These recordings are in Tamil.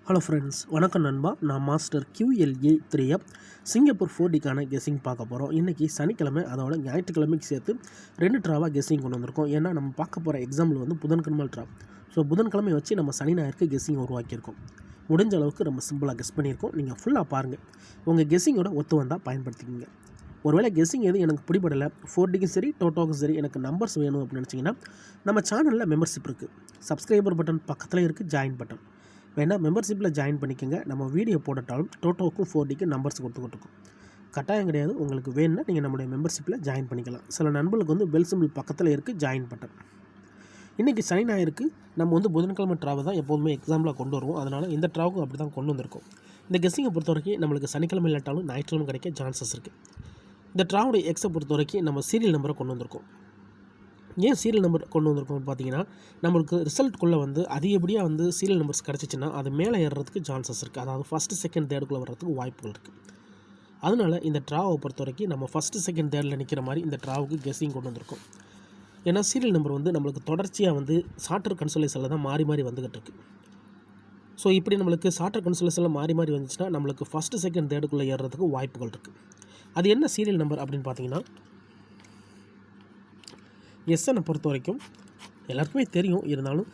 ஹலோ ஃப்ரெண்ட்ஸ், வணக்கம் நண்பா. நான் மாஸ்டர் QLA 3F சிங்கப்பூர் 4Dக்கான கெஸ்ஸிங் பார்க்க போகிறோம். இன்றைக்கி சனிக்கிழமை, அதோட ஞாயிற்றுக்கிழமைக்கு சேர்த்து 2 ட்ராவாக கெஸ்ஸிங் கொண்டு வந்திருக்கோம். ஏன்னா நம்ம பார்க்க போகிற எக்ஸாம்பிள் வந்து புதன்கிழமை ட்ரா. ஸோ புதன்கிழமை வச்சு நம்ம சனி ஞாயிற்கு கெஸ்ஸிங் உருவாக்கியிருக்கோம். முடிஞ்ச அளவுக்கு நம்ம சிம்பிளாக கெஸ் பண்ணியிருக்கோம். நீங்கள் ஃபுல்லாக பாருங்கள். உங்கள் கெஸ்ஸிங்கோட ஒத்து வந்தால் பயன்படுத்திக்கிங்க. ஒருவேளை கெஸ்ஸிங் எதுவும் எனக்கு பிடிபடலை, 4Dக்கும் சரி டோட்டோக்கும் சரி எனக்கு நம்பர்ஸ் வேணும் அப்படின்னு நினச்சிங்கன்னா நம்ம சேனலில் மெம்பர்ஷிப் இருக்குது. சப்ஸ்கிரைபர் பட்டன் பக்கத்தில் இருக்குது, ஜாயின் பட்டன் வேணால் மெம்பர்ஷிப்பில் ஜாயின் பண்ணிக்கோங்க. நம்ம வீடியோ போட்டாலும் டோட்டோக்கும் 4Dக்கும் நம்பர்ஸ் கொடுத்துக்கிட்டு இருக்கோம். கட்டாயம் கிடையாது. உங்களுக்கு வேணும்னா நீங்கள் நம்மளுடைய மெம்பர்ஷிப்பில் ஜாயின் பண்ணிக்கலாம். சில நண்பர்களுக்கு வந்து பெல் சிம்பிள் பக்கத்தில் இருக்குது, ஜாயின் பட்டன். இன்றைக்கி சனி ஞாயிற்கு நம்ம வந்து புதன்கிழமை ட்ராவை தான் எப்போதுமே எக்ஸாம்பிளாக கொண்டு வருவோம். அதனால் இந்த ட்ராவுக்கும் அப்படி தான் கொண்டு வந்திருக்கோம். இந்த கெஸ்ஸிங்கை பொறுத்த வரைக்கும் நம்மளுக்கு சனிக்கிழமை இல்லாட்டாலும் ஞாயிற்றுக்கிழமை கிடைக்க சான்சஸ் இருக்குது. இந்த ட்ராவுடைய எக்ஸை பொறுத்த வரைக்கும் நம்ம சீரியல் நம்பரை கொண்டு வந்திருக்கோம். ஏன் சீரியல் நம்பர் கொண்டு வந்திருக்கோம்னு பார்த்தீங்கன்னா, நம்மளுக்கு ரிசல்ட்டுக்குள்ளே வந்து அதிகப்படியாக வந்து சீரியல் நம்பர்ஸ் கிடச்சிச்சின்னா அது மேலே ஏறுறதுக்கு சான்சஸ் இருக்குது. அதாவது ஃபஸ்ட்டு செகண்ட் தேர்டுக்குள்ளே வர்றதுக்கு வாய்ப்புகள் இருக்குது. அதனால் இந்த ட்ராவை பொறுத்த வரைக்கும் நம்ம ஃபஸ்ட்டு செகண்ட் தேர்டில் நிற்கிற மாதிரி இந்த ட்ராவுக்கு கெஸ்ஸிங் கொண்டு வந்திருக்கோம். ஏன்னா சீரியல் நம்பர் வந்து நம்மளுக்கு தொடர்ச்சியாக வந்து சார்ட்டர் கன்சோலேஷனில் தான் மாறி மாறி வந்துக்கிட்டு இருக்குது. ஸோ இப்படி நம்மளுக்கு சார்ட்டர் கன்சோலேஷனில் மாறி மாறி வந்துச்சுன்னா நம்மளுக்கு ஃபஸ்ட்டு செகண்ட் தேர்டுக்குள்ளே ஏறுறதுக்கு வாய்ப்புகள் இருக்குது. அது என்ன சீரியல் நம்பர் அப்படின்னு பார்த்தீங்கன்னா, எஸ்எனை பொறுத்த வரைக்கும் எல்லாருக்குமே தெரியும். இருந்தாலும்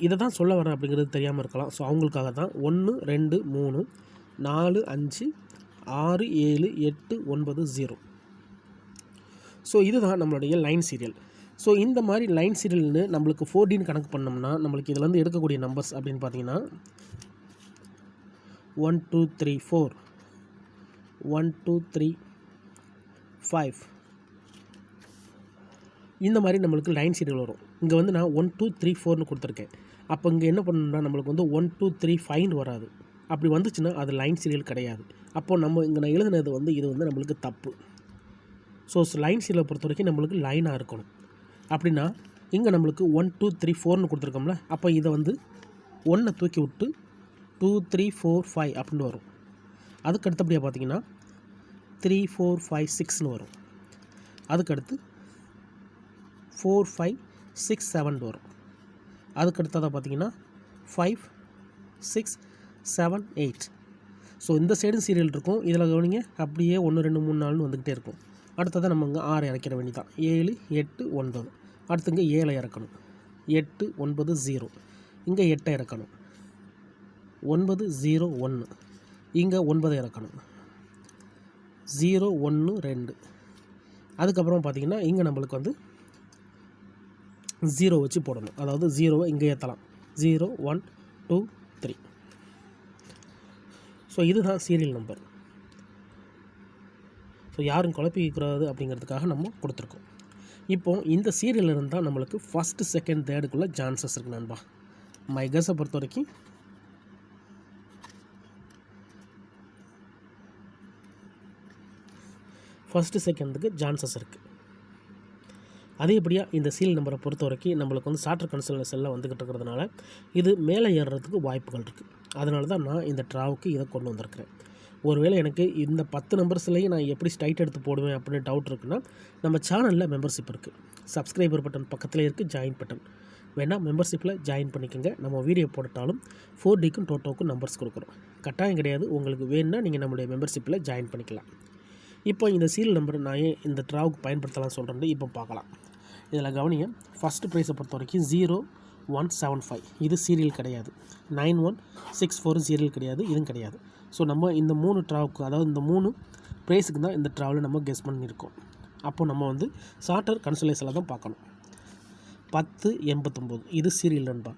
இதை தான் சொல்ல வரேன் அப்படிங்கிறது தெரியாமல் இருக்கலாம். ஸோ அவங்களுக்காக தான் 1 2 3 4 5 6 7 8 9 0. ஸோ இதுதான் நம்மளுடைய லைன் சீரியல். ஸோ இந்த மாதிரி லைன் சீரியல்னு நம்மளுக்கு 4Dன்னு கணக்கு பண்ணோம்னா நம்மளுக்கு இதிலேருந்து எடுக்கக்கூடிய நம்பர்ஸ் அப்படின்னு பார்த்தீங்கன்னா 1 2 3 4 1 2 3 5 இந்த மாதிரி நம்மளுக்கு லைன் சீரியல் வரும். இங்கே வந்து நான் 1 2 3 4ன்னு கொடுத்துருக்கேன். அப்போ இங்கே என்ன பண்ணணும்னா நம்மளுக்கு வந்து 1 2 3 5 வராது. அப்படி வந்துச்சுன்னா அது லைன் சீரியல் கிடையாது. அப்போது நம்ம இங்கே நான் எழுதுனது வந்து இது வந்து நம்மளுக்கு தப்பு. ஸோ லைன் சீரியலை பொறுத்த வரைக்கும் நம்மளுக்கு லைனாக இருக்கணும். அப்படின்னா இங்கே நம்மளுக்கு 1 2 3 4ன்னு கொடுத்துருக்கோம்ல, அப்போ இதை வந்து 1 தூக்கி விட்டு 2 3 4 5 அப்படின்னு வரும். அதுக்கு அடுத்தபடியாக பார்த்தீங்கன்னா 3 4 5 6ன்னு வரும். அதுக்கடுத்து 4 5 6 7 வரும். அதுக்கு அடுத்ததாக பார்த்தீங்கன்னா 5 6 7 8. ஸோ இந்த சைடும் சீரியல் இருக்கும். இதில் கவனிங்க, அப்படியே 1 2 3 4ன்னு வந்துக்கிட்டே இருக்கும். அடுத்ததாக நம்ம இங்கே 6 இறக்கிற வேண்டியதான். 7 8 9. அடுத்து இங்கே 7 இறக்கணும். 8 9 0. இங்கே 8 இறக்கணும். 9 0 1. இங்கே 9 இறக்கணும். 0 1 2. அதுக்கப்புறம் பார்த்திங்கன்னா இங்கே நம்மளுக்கு வந்து 0 வச்சு போடணும். அதாவது 0வை இங்கே ஏற்றலாம். 0 1 2 3. ஸோ இதுதான் சீரியல் நம்பர். ஸோ யாரும் குழப்பிக்கூடாது அப்படிங்கிறதுக்காக நம்ம கொடுத்துருக்கோம். இப்போது இந்த சீரியல் இருந்தால் நம்மளுக்கு ஃபஸ்ட்டு செகண்ட் தேர்டுக்குள்ளே சான்சஸ் இருக்குது நண்பா. மை கெஸ்ஸை பொறுத்த வரைக்கும் ஃபஸ்ட்டு செகண்டுக்கு சான்சஸ் இருக்குது. அதேபடியாக இந்த சீரியல் நம்பரை பொறுத்த வரைக்கும் நம்மளுக்கு வந்து சார்ட்டர் கன்சோலேஷனில் வந்துக்கிட்டு இருக்கிறதுனால இது மேலே ஏறுறதுக்கு வாய்ப்புகள் இருக்குது. அதனால தான் நான் இந்த ட்ராவுக்கு இதை கொண்டு வந்திருக்கிறேன். ஒருவேளை எனக்கு இந்த 10 நம்பர்ஸ்லேயும் நான் எப்படி ஸ்ட்ரைட் எடுத்து போடுவேன் அப்படின்னு டவுட் இருக்குன்னா நம்ம சேனலில் மெம்பர்ஷிப் இருக்குது. சப்ஸ்கிரைபர் பட்டன் பக்கத்தில் இருக்குது, ஜாயின் பட்டன் வேணால் மெம்பர்ஷிப்பில் ஜாயின் பண்ணிக்கோங்க. நம்ம வீடியோ போட்டாலும் 4Dக்கும் டோட்டோக்கும் நம்பர்ஸ் கொடுக்குறோம். கட்டாயம் கிடையாது. உங்களுக்கு வேணும்னா நீங்கள் நம்மளுடைய மெம்பர்ஷிப்பில் ஜாயின் பண்ணிக்கலாம். இப்போ இந்த சீரியல் நம்பர் நான் ஏன் இந்த ட்ராவுக்கு பயன்படுத்தலாம் சொல்கிறேன் இப்போ பார்க்கலாம். இதில் கவனிங்க, ஃபஸ்ட்டு ப்ரைஸை பொறுத்த வரைக்கும் 0175 இது சீரியல் கிடையாது. 9164 சீரியல் கிடையாது, இதுவும் கிடையாது. ஸோ நம்ம இந்த 3 ட்ராவுக்கு, அதாவது இந்த 3 ப்ரைஸுக்கு தான் இந்த ட்ராவில் நம்ம கெஸ் பண்ணியிருக்கோம். அப்போ நம்ம வந்து சார்ட்டர் கன்சோலேஷனில் தான் பார்க்கணும். 1089 இது சீரியல் நண்பா.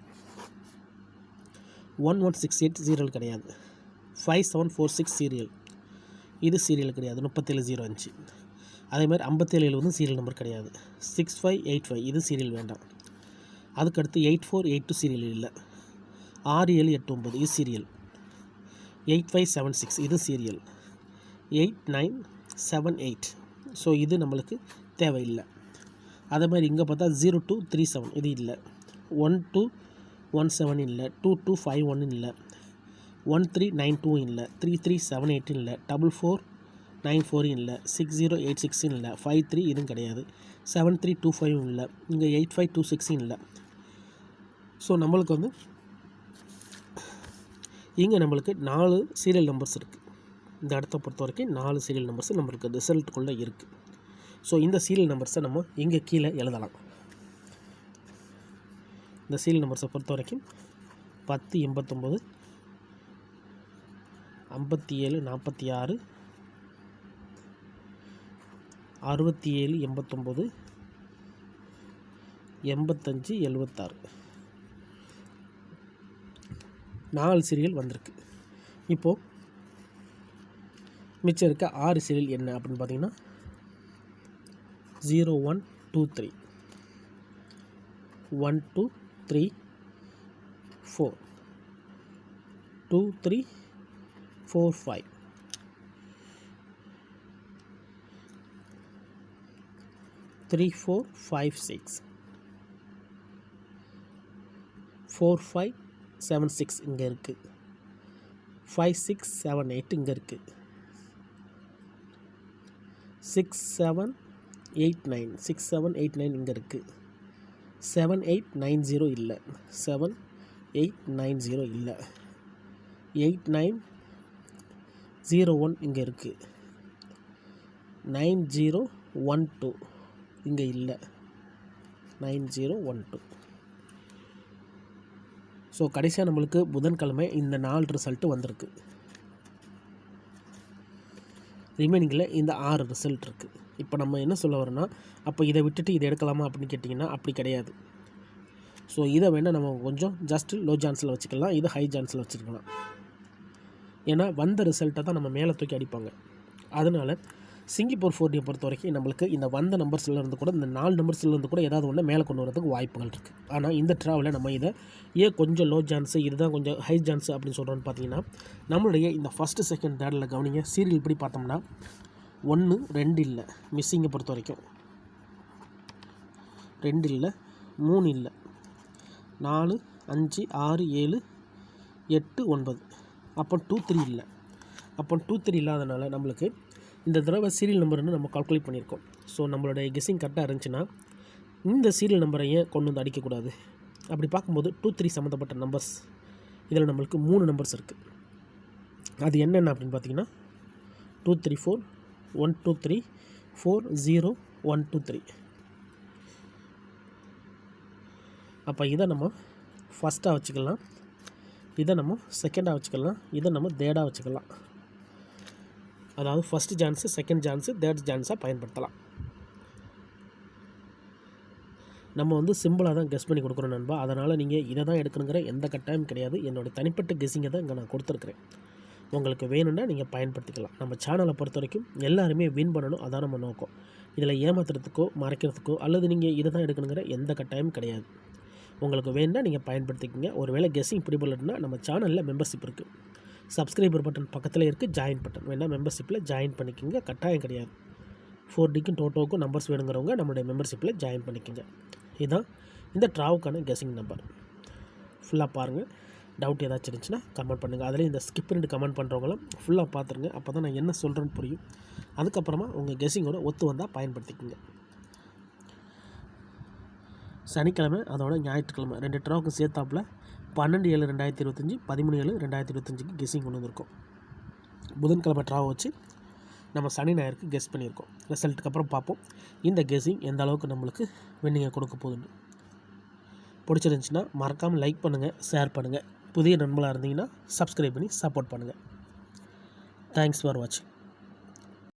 1168 சீரியல் கிடையாது. 5746 சீரியல், இது சீரியல் கிடையாது. 3705. அதேமாதிரி 5770 சீரியல் நம்பர் கிடையாது. 6585 இது சீரியல் வேண்டாம். அதுக்கடுத்து 8482 சீரியல் இல்லை. 6789 இது சீரியல். 8576 இது சீரியல். 8978 ஸோ இது நம்மளுக்கு தேவையில்லை. அதே மாதிரி இங்கே பார்த்தா 0237 இது இல்லை. 1217 இல்லை. 2251 இல்லை. 1392 இல்லை. 3378 இல்லை. 4494 இல்லை. 6086 இல்லை. 53 இதுவும் கிடையாது. 7325 இல்லை. இங்கே 8526 இல்லை. ஸோ நம்மளுக்கு வந்து இங்கே நம்மளுக்கு 4 சீரியல் நம்பர்ஸ் இருக்குது. இந்த இடத்த பொறுத்த வரைக்கும் 4 சீரியல் நம்பர்ஸ் நம்மளுக்கு ரிசல்ட்டுக்குள்ளே இருக்குது. ஸோ இந்த சீரியல் நம்பர்ஸை நம்ம இங்கே கீழே எழுதலாம். இந்த சீரியல் நம்பர்ஸை பொறுத்த வரைக்கும் 1089 57 46 67 89 85 76 4 சீரியல் வந்திருக்கு. இப்போது மிச்சம் இருக்க 6 சீரியல் என்ன அப்படின்னு பார்த்தீங்கன்னா 0123 1234 2345 3456 4576 இங்கே இருக்குது. 5678 இங்கே இருக்குது. 6789 இங்கே இருக்குது. 7890 இல்லை. 7890 இல்லை. 8901 இங்கே இருக்குது. 9012 இங்கே இல்லை. 9012. ஸோ கடைசியாக நம்மளுக்கு புதன்கிழமை இந்த 4 ரிசல்ட்டு வந்திருக்கு. ரிமைனிங்கில் இந்த 6 ரிசல்ட் இருக்குது. இப்போ நம்ம என்ன சொல்ல வரோன்னா, அப்போ இதை விட்டுட்டு இதை எடுக்கலாமா அப்படின்னு கேட்டிங்கன்னா அப்படி கிடையாது. ஸோ இதை வேணால் நம்ம கொஞ்சம் ஜஸ்ட்டு லோ சான்ஸில் வச்சுக்கலாம், இதை ஹை சான்ஸில் வச்சுருக்கலாம். ஏன்னா வந்த ரிசல்ட்டை தான் நம்ம மேலே தூக்கி அடிப்பாங்க. அதனால் சிங்கப்பூர் 4D பொறுத்த வரைக்கும் நம்மளுக்கு இந்த வந்த நம்பர்ஸ்லேருந்து கூட இந்த 4 நம்பர்ஸ்லேருந்து கூட ஏதாவது ஒன்று மேலே கொண்டு வரதுக்கு வாய்ப்புகள் இருக்குது. ஆனால் இந்த ட்ராவலில் நம்ம இதை ஏன் கொஞ்சம் லோ சான்ஸு, இதுதான் கொஞ்சம் ஹை சான்ஸு அப்படின்னு சொல்கிறோன்னு பார்த்தீங்கன்னா, நம்மளுடைய இந்த ஃபஸ்ட்டு செகண்ட் தேர்டில் கவனிங்க. சீரியல் இப்படி பார்த்தோம்னா 1 2 இல்லை, மிஸ்ஸிங்கை பொறுத்த வரைக்கும் 2 இல்லை, 3 இல்லை, 4 5 6 7 8 9. அப்போ 2 3 இல்லை. அப்போ 2 3 இல்லாதனால நம்மளுக்கு இந்த தடவை சீரியல் நம்பர்னு நம்ம கால்குலேட் பண்ணியிருக்கோம். ஸோ நம்மளுடைய கெஸ்ஸிங் கரெக்டாக இருந்துச்சுன்னா இந்த சீரியல் நம்பரை ஏன் கொண்டு வந்து அடிக்கக்கூடாது? அப்படி பார்க்கும்போது 2 3 சம்மந்தப்பட்ட நம்பர்ஸ் இதில் நம்மளுக்கு 3 நம்பர்ஸ் இருக்குது. அது என்னென்ன அப்படின்னு பார்த்தீங்கன்னா 234 123 40 123. அப்போ இதை நம்ம ஃபஸ்ட்டாக வச்சுக்கலாம், இதை நம்ம செகண்டாக வச்சுக்கலாம், இதை நம்ம தேர்டாக வச்சுக்கலாம். அதாவது first chance, second chance, third சான்ஸாக பயன்படுத்தலாம். நம்ம சிம்பிளாக தான் கெஸ் பண்ணி கொடுக்குறோம் நண்பா. அதனால் நீங்கள் இதை தான் எடுக்கணுங்கிற எந்த கட்டாயம் கிடையாது. என்னோடய தனிப்பட்ட கெஸ்ஸிங்கை தான் இங்கே நான் கொடுத்துருக்குறேன். உங்களுக்கு வேணும்னா நீங்கள் பயன்படுத்திக்கலாம். நம்ம சேனலை பொறுத்த வரைக்கும் எல்லாருமே வின் பண்ணணும், அதான் நம்ம நோக்கம். இதில் ஏமாத்துறதுக்கோ மறைக்கிறதுக்கோ அல்லது நீங்கள் இதை தான் எடுக்கணுங்கிற எந்த கட்டாயமும் கிடையாது. உங்களுக்கு வேணும்னா நீங்கள் பயன்படுத்திக்கோங்க. ஒருவேளை கெஸ்ஸிங் பிடிபடலைன்னா நம்ம சேனலில் மெம்பர்ஷிப் இருக்குது. சப்ஸ்கிரைபர் பட்டன் பக்கத்தில் இருக்குது, ஜாயின் பட்டன் வேணால் மெம்பர்ஷிப்பில் ஜாயின் பண்ணிக்கோங்க. கட்டாயம் கிடையாது. 4Dக்கும் டோட்டோவுக்கும் நம்பர்ஸ் வேணுங்கிறவங்க நம்மளுடைய மெம்பர்ஷிப்பில் ஜாயின் பண்ணிக்கோங்க. இதுதான் இந்த ட்ராவுக்கான கெஸ்ஸிங் நம்பர். ஃபுல்லாக பாருங்கள். டவுட் ஏதாச்சும் இருந்துச்சுன்னா கமெண்ட் பண்ணுங்கள். அதில் இந்த ஸ்கிப் பண்ணிட்டு கமெண்ட் பண்ணுறவங்களாம் ஃபுல்லாக பார்த்துருங்க. அப்போ தான் நான் என்ன சொல்கிறேன்னு புரியும். அதுக்கப்புறமா உங்கள் கெஸ்ஸிங்கோட ஒத்து வந்தால் பயன்படுத்திக்கோங்க. சனிக்கிழமை அதோட ஞாயிற்றுக்கிழமை 2 ட்ராவுக்கும் சேர்த்தாப்பில் 12/7/2025 13/7/2025 கெஸ்ஸிங் கொண்டு வந்திருக்கோம். புதன்கிழமை ட்ராவை வச்சு நம்ம சனி ஞாயிறுக்கு கெஸ் பண்ணியிருக்கோம். ரிசல்ட்டுக்கு அப்புறம் பார்ப்போம் இந்த கெஸ்ஸிங் எந்த அளவுக்கு நம்மளுக்கு வின்னிங்கை கொடுக்க போகுதுன்னு. பிடிச்சிருந்துச்சின்னா மறக்காமல் லைக் பண்ணுங்கள், ஷேர் பண்ணுங்கள். புதிய நண்பர்களாக இருந்தீங்கன்னா சப்ஸ்கிரைப் பண்ணி சப்போர்ட் பண்ணுங்கள். தேங்க்ஸ் ஃபார் வாட்சிங்.